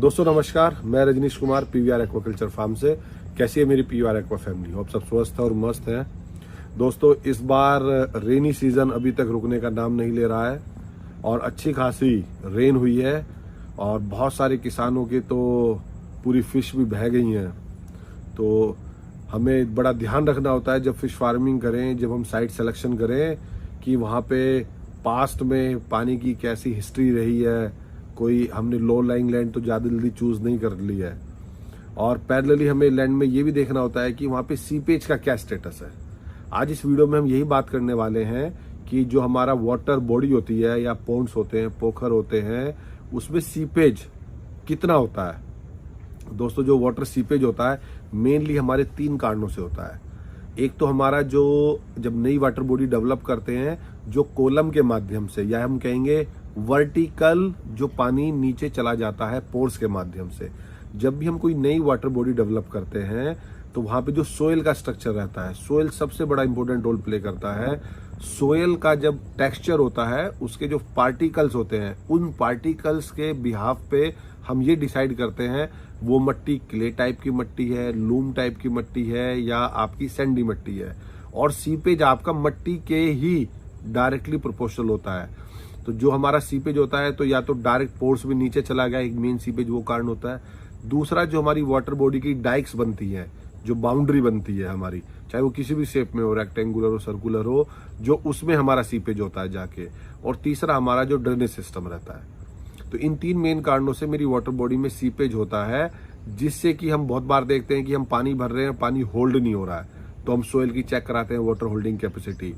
दोस्तों नमस्कार, मैं Rajnish Kumar PVR aquaculture farm से। कैसी है मेरी पीवीआर एक्वा फैमिली? होप सब स्वस्थ और मस्त हैं। दोस्तों इस बार रेनी सीजन अभी तक रुकने का नाम नहीं ले रहा है और अच्छी खासी रेन हुई है और बहुत सारे किसानों के तो पूरी फिश भी बह गई हैं। तो हमें बड़ा ध्यान रखना होता है जब फिश फार्मिंग करें, जब हम साइट सिलेक्शन करें कि वहाँ पे पास्ट में पानी की कैसी हिस्ट्री रही है। कोई हमने लो लाइंग लैंड तो ज़्यादा जल्दी चूज नहीं कर लिया है और पैरेलली हमें लैंड में ये भी देखना होता है कि वहाँ पे सीपेज का क्या स्टेटस है। आज इस वीडियो में हम यही बात करने वाले हैं कि जो हमारा वाटर बॉडी होती है या पोन्ड्स होते हैं, पोखर होते हैं, उसमें सीपेज कितना होता है। दोस्तों जो वाटर सीपेज होता है मेनली हमारे 3 कारणों से होता है। एक तो हमारा जो जब नई वाटर बॉडी डेवलप करते हैं जो कोलम के माध्यम से या हम कहेंगे वर्टिकल जो पानी नीचे चला जाता है पोर्स के माध्यम से। जब भी हम कोई नई वाटर बॉडी डेवलप करते हैं तो वहां पे जो सोयल का स्ट्रक्चर रहता है, सोयल सबसे बड़ा इंपॉर्टेंट रोल प्ले करता है। सोयल का जब टेक्सचर होता है उसके जो पार्टिकल्स होते हैं उन पार्टिकल्स के बिहाफ पे हम ये डिसाइड करते हैं वो मट्टी क्ले टाइप की मट्टी है, लूम टाइप की मट्टी है या आपकी सैंडी मट्टी है। और सीपेज आपका मट्टी के ही डायरेक्टली प्रोपोर्शनल होता है। तो जो हमारा सीपेज होता है तो या तो डायरेक्ट पोर्स भी नीचे चला गया, एक मेन सीपेज वो कारण होता है। दूसरा जो हमारी वाटर बॉडी की डाइक्स बनती है, जो बाउंड्री बनती है हमारी, चाहे वो किसी भी शेप में हो, रेक्टेंगुलर हो, सर्कुलर हो, जो उसमें हमारा सीपेज होता है जाके। और तीसरा हमारा जो ड्रेनेज सिस्टम रहता है। तो इन 3 मेन कारणों से मेरी वाटर बॉडी में सीपेज होता है, जिससे कि हम बहुत बार देखते हैं कि हम पानी भर रहे हैं, पानी होल्ड नहीं हो रहा है, तो हम सोयल की चेक कराते हैं, वाटर होल्डिंग कैपेसिटी।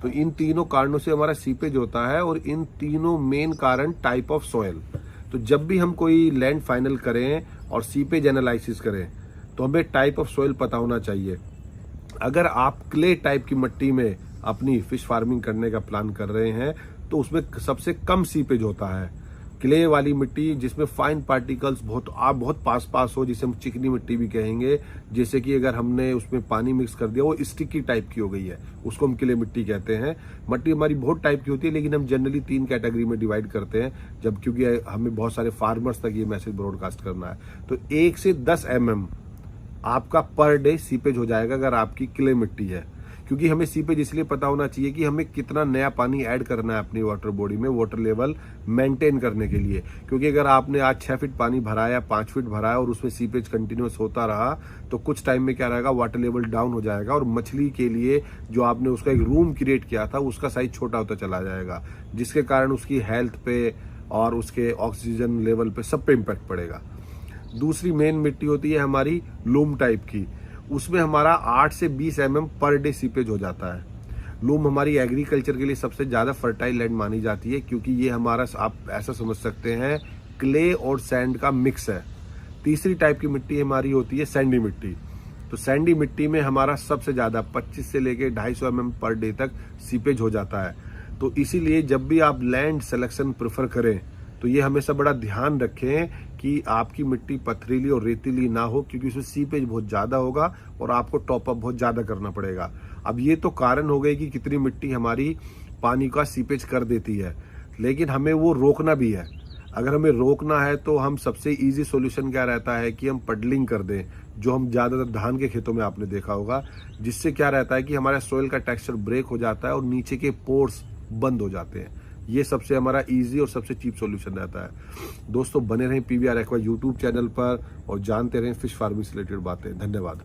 तो इन तीनों कारणों से हमारा सीपेज होता है और इन तीनों मेन कारण टाइप ऑफ सोयल। तो जब भी हम कोई लैंड फाइनल करें और सीपेज एनालिसिस करें तो हमें टाइप ऑफ सोयल पता होना चाहिए। अगर आप क्ले टाइप की मिट्टी में अपनी फिश फार्मिंग करने का प्लान कर रहे हैं तो उसमें सबसे कम सीपेज होता है। क्ले वाली मिट्टी जिसमें फाइन पार्टिकल्स बहुत पास हो, जिसे हम चिकनी मिट्टी भी कहेंगे, जैसे कि अगर हमने उसमें पानी मिक्स कर दिया वो स्टिकी टाइप की हो गई है, उसको हम क्ले मिट्टी कहते हैं। मिट्टी हमारी बहुत टाइप की होती है लेकिन हम जनरली 3 कैटेगरी में डिवाइड करते हैं, जब क्योंकि हमें बहुत सारे फार्मर्स तक ये मैसेज ब्रॉडकास्ट करना है। तो 1 से 10 mm आपका पर डे सीपेज हो जाएगा अगर आपकी क्ले मिट्टी है। क्योंकि हमें सीपेज इसलिए पता होना चाहिए कि हमें कितना नया पानी ऐड करना है अपनी वाटर बॉडी में, वाटर लेवल मेंटेन करने के लिए। क्योंकि अगर आपने आज 6 फीट पानी भरा है, 5 फीट भरा है और उसमें सीपेज कंटिन्यूस होता रहा तो कुछ टाइम में क्या रहेगा, वाटर लेवल डाउन हो जाएगा और मछली के लिए जो आपने उसका एक रूम क्रिएट किया था उसका साइज छोटा होता चला जाएगा, जिसके कारण उसकी हेल्थ पे और उसके ऑक्सीजन लेवल पे सब पे इम्पैक्ट पड़ेगा। दूसरी मेन मिट्टी होती है हमारी लूम टाइप की, उसमें हमारा 8 से 20 mm पर डे सीपेज हो जाता है। लूम हमारी एग्रीकल्चर के लिए सबसे ज्यादा फर्टाइल लैंड मानी जाती है क्योंकि ये हमारा, आप ऐसा समझ सकते हैं, क्ले और सैंड का मिक्स है। तीसरी टाइप की मिट्टी हमारी होती है सैंडी मिट्टी। तो सैंडी मिट्टी में हमारा सबसे ज्यादा 25 से लेके 250 mm पर डे तक सीपेज हो जाता है। तो इसीलिए जब भी आप लैंड सिलेक्शन प्रेफर करें तो ये हमेशा बड़ा ध्यान रखें कि आपकी मिट्टी पथरीली और रेतीली ना हो, क्योंकि उसमें सीपेज बहुत ज्यादा होगा और आपको टॉप अप बहुत ज्यादा करना पड़ेगा। अब ये तो कारण हो गए कि कितनी मिट्टी हमारी पानी का सीपेज कर देती है, लेकिन हमें वो रोकना भी है। अगर हमें रोकना है तो हम सबसे इजी सॉल्यूशन क्या रहता है कि हम पडलिंग कर दें, जो हम ज्यादातर धान के खेतों में आपने देखा होगा, जिससे क्या रहता है कि हमारे सोयल का टेक्सचर ब्रेक हो जाता है और नीचे के पोर्स बंद हो जाते हैं। ये सबसे हमारा इजी और सबसे चीप सॉल्यूशन रहता है। दोस्तों बने रहें पीवीआर एक्वा यूट्यूब चैनल पर और जानते रहें फिश फार्मिंग से रिलेटेड बातें। धन्यवाद।